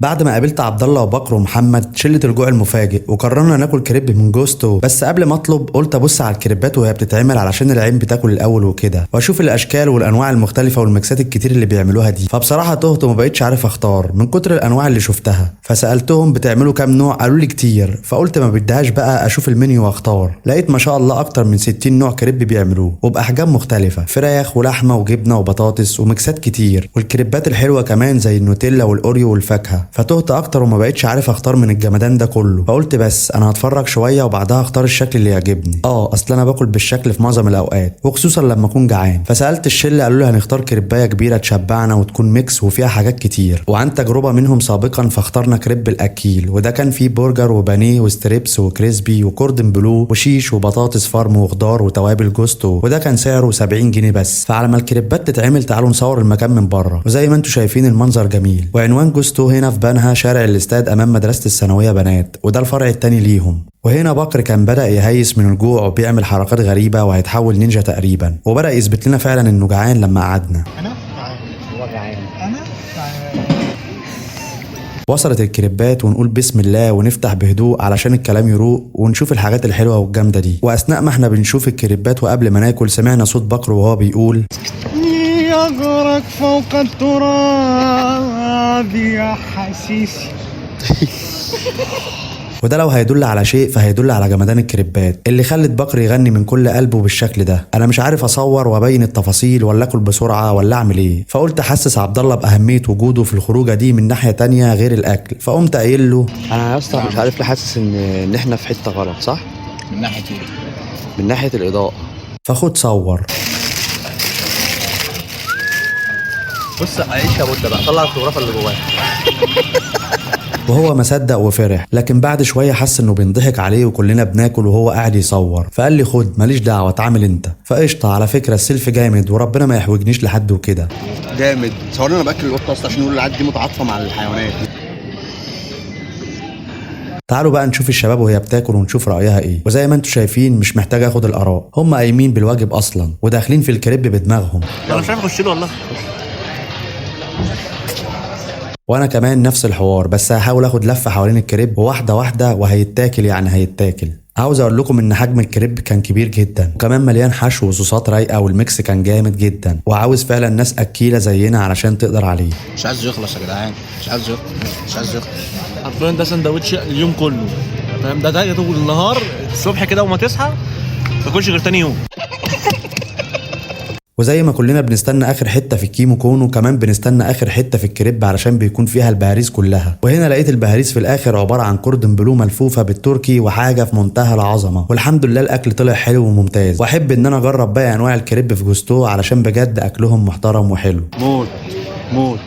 بعد ما قابلت عبد الله وبكر ومحمد شله الجوع المفاجئ وقررنا ناكل كريب من جوستو. بس قبل ما اطلب قلت ابص على الكريبات وهي بتتعمل علشان العين بتاكل الاول وكده، واشوف الاشكال والانواع المختلفه والميكسات الكتير اللي بيعملوها دي. فبصراحه تهت وما بقتش عارف اختار من كتر الانواع اللي شفتها. فسالتهم بتعملوا كام نوع؟ قالوا لي كتير. فقلت ما بديهاش بقى اشوف المنيو واختار. لقيت ما شاء الله اكتر من 60 نوع كريب بيعملوه وباحجام مختلفه، فراخ ولحمه وجبنه وبطاطس وميكسات كتير، والكريبات الحلوه كمان زي النوتيلا والاوريو والفاكهه. فتهت اكتر وما بقتش عارف اختار من الجمدان ده كله. فقلت بس انا هتفرج شويه وبعدها اختار الشكل اللي يعجبني. اصل انا باكل بالشكل في معظم الاوقات وخصوصا لما اكون جعان. فسالت الشله قالوا لي هنختار كريبايه كبيره تشبعنا وتكون ميكس وفيها حاجات كتير. وعن تجربه منهم سابقا فاخترنا كريب الاكيل، وده كان فيه برجر وبانيه وستريبس وكريسبي وكوردن بلو وشيش وبطاطس فارم وخضار وتوابل جوستو، وده كان سعره 70 جنيه بس. فعلى ما الكريبات تتعمل تعالوا نصور المكان من بره. وزي ما انتم شايفين المنظر جميل. وعنوان جوستو هنا في بنها شارع الاستاد امام مدرسه الثانويه بنات، وده الفرع التاني ليهم. وهنا بكر كان بدأ يهيس من الجوع وبيعمل حركات غريبة وهيتحول نينجا تقريبا، وبدأ يثبت لنا فعلا انه جعان لما قعدنا. انا جعان. هو جعان. انا جعان. وصلت الكريبات ونقول بسم الله ونفتح بهدوء علشان الكلام يروق ونشوف الحاجات الحلوة والجامدة دي. واثناء ما احنا بنشوف الكريبات وقبل ما ناكل سمعنا صوت بكر وهو بيقول يغرق فوق التراب يا حسيسي. وده لو هيدل على شيء فهيدل على جمدان الكريبات اللي خلت بكر يغني من كل قلبه بالشكل ده. انا مش عارف اصور وابين التفاصيل ولا اكل بسرعه ولا اعمل ايه. فقلت احسس عبد الله باهميه وجوده في الخروجه دي من ناحيه تانية غير الاكل. فقمت قايل له انا يا اسطى مش عارف ليه حاسس ان احنا في حته غلط، صح؟ من ناحيه ايه؟ من ناحيه الاضاءه. فخد صور. بص عيش يا بودة بقى، طلع الفوتوغرافه اللي جواك. وهو ما صدق وفرح، لكن بعد شويه حس انه بينضحك عليه وكلنا بناكل وهو قاعد يصور. فقال لي خد ماليش دعوه اتعامل انت. فقشطه على فكره السيلفي جامد وربنا ما يحوجنيش لحد وكده. جامد. صورنا انا باكل القطه اصلا عشان نقول العيال دي متعاطفه مع الحيوانات. تعالوا بقى نشوف الشباب وهي بتاكل ونشوف رايها ايه. وزي ما انتم شايفين مش محتاج اخد الاراء، هم قايمين بالواجب اصلا وداخلين في الكريب بدماغهم. انا مش عارف اخش له والله. وانا كمان نفس الحوار، بس هحاول اخد لفه حوالين الكريب واحده واحده وهيتاكل يعني هيتاكل. عاوز اقول لكم ان حجم الكريب كان كبير جدا وكمان مليان حشو وصوصات رايقه والميكس كان جامد جدا، وعاوز فعلا ناس اكيله زينا علشان تقدر عليه. مش عايز يخلص يا جدعان، مش عايز يخلص، مش عايز يخلص. حرفيا ده سندوتش اليوم كله، فاهم؟ ده طول النهار الصبح كده وما تصحى ما تاكلش غير تاني يوم. وزي ما كلنا بنستنى اخر حته في الكيمو كونو كمان بنستنى اخر حته في الكريب علشان بيكون فيها البهاريز كلها. وهنا لقيت البهاريز في الاخر عباره عن كوردن بلو ملفوفه بالتركي وحاجه في منتهى العظمه. والحمد لله الاكل طلع حلو وممتاز، واحب ان انا اجرب باقي انواع الكريب في جوستو علشان بجد اكلهم محترم وحلو موت موت.